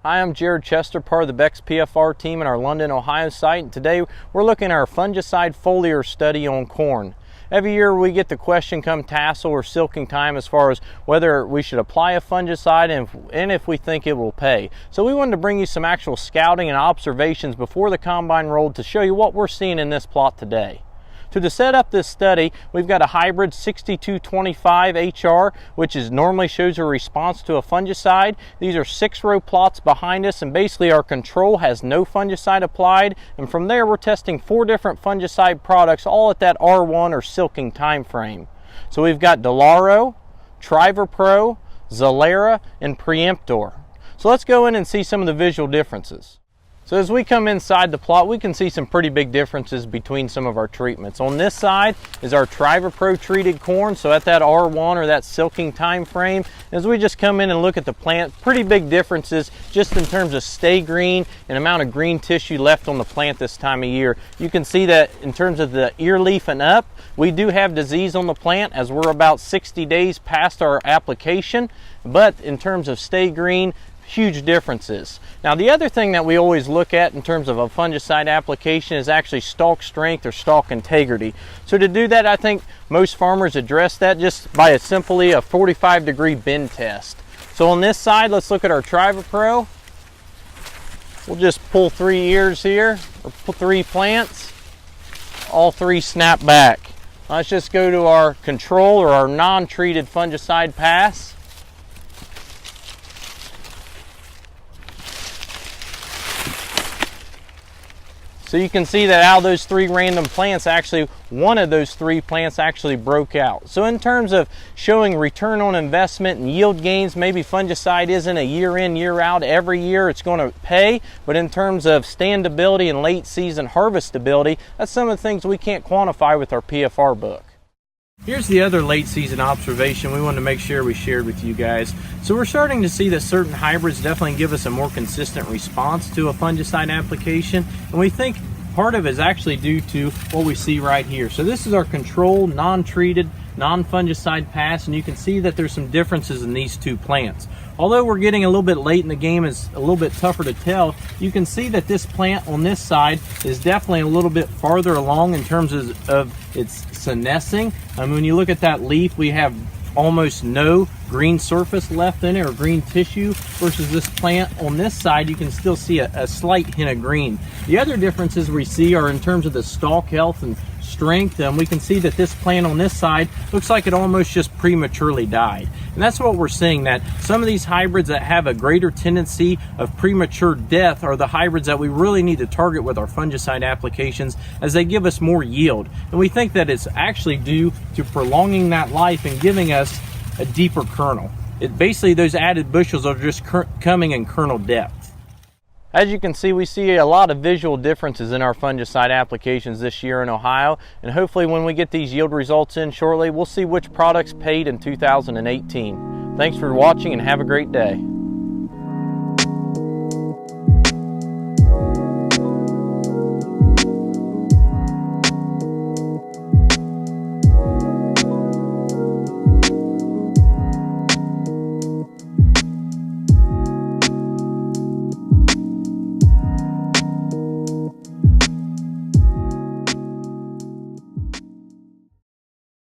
Hi, I'm Jared Chester, part of the Beck's PFR team in our London, Ohio site, and today we're looking at our fungicide foliar study on corn. Every year we get the question come tassel or silking time as far as whether we should apply a fungicide and if we think it will pay. So we wanted to bring you some actual scouting and observations before the combine rolled to show you what we're seeing in this plot today. To set up this study, we've got a hybrid 6225 HR, which normally shows a response to a fungicide. These are 6-row plots behind us, and basically our control has no fungicide applied. And from there, we're testing 4 different fungicide products, all at that R1 or silking time frame. So we've got Delaro, Trivapro, Zalera, and Preemptor. So let's go in and see some of the visual differences. So as we come inside the plot, we can see some pretty big differences between some of our treatments. On this side is our Trivapro treated corn, so at that R1 or that silking time frame. As we just come in and look at the plant, pretty big differences just in terms of stay green and amount of green tissue left on the plant this time of year. You can see that in terms of the ear leaf and up, we do have disease on the plant as we're about 60 days past our application, but in terms of stay green, huge differences. Now the other thing that we always look at in terms of a fungicide application is actually stalk strength or stalk integrity. So to do that, I think most farmers address that just by simply a 45-degree bend test. So on this side, let's look at our Trivapro. We'll just pull 3 ears here, or pull 3 plants. All 3 snap back. Let's just go to our control or our non-treated fungicide pass. So you can see that out of those 3 random plants, actually one of those 3 plants actually broke out. So in terms of showing return on investment and yield gains, maybe fungicide isn't a year in, year out, every year it's going to pay, but in terms of standability and late season harvestability, that's some of the things we can't quantify with our PFR book. Here's the other late season observation we wanted to make sure we shared with you guys. So we're starting to see that certain hybrids definitely give us a more consistent response to a fungicide application, and we think part of it is actually due to what we see right here. So this is our control, non-treated, non-fungicide pass, and you can see that there's some differences in these 2 plants. Although we're getting a little bit late in the game, it's a little bit tougher to tell. You can see that this plant on this side is definitely a little bit farther along in terms of its senescing. When you look at that leaf, we have almost no green surface left in it or green tissue, versus this plant on this side you can still see a slight hint of green. The other differences we see are in terms of the stalk health and strength, and we can see that this plant on this side looks like it almost just prematurely died. And that's what we're seeing, that some of these hybrids that have a greater tendency of premature death are the hybrids that we really need to target with our fungicide applications, as they give us more yield. And we think that it's actually due to prolonging that life and giving us a deeper kernel. Basically those added bushels are just coming in kernel depth. As you can see, we see a lot of visual differences in our fungicide applications this year in Ohio, and hopefully when we get these yield results in shortly, we'll see which products paid in 2018. Thanks for watching and have a great day.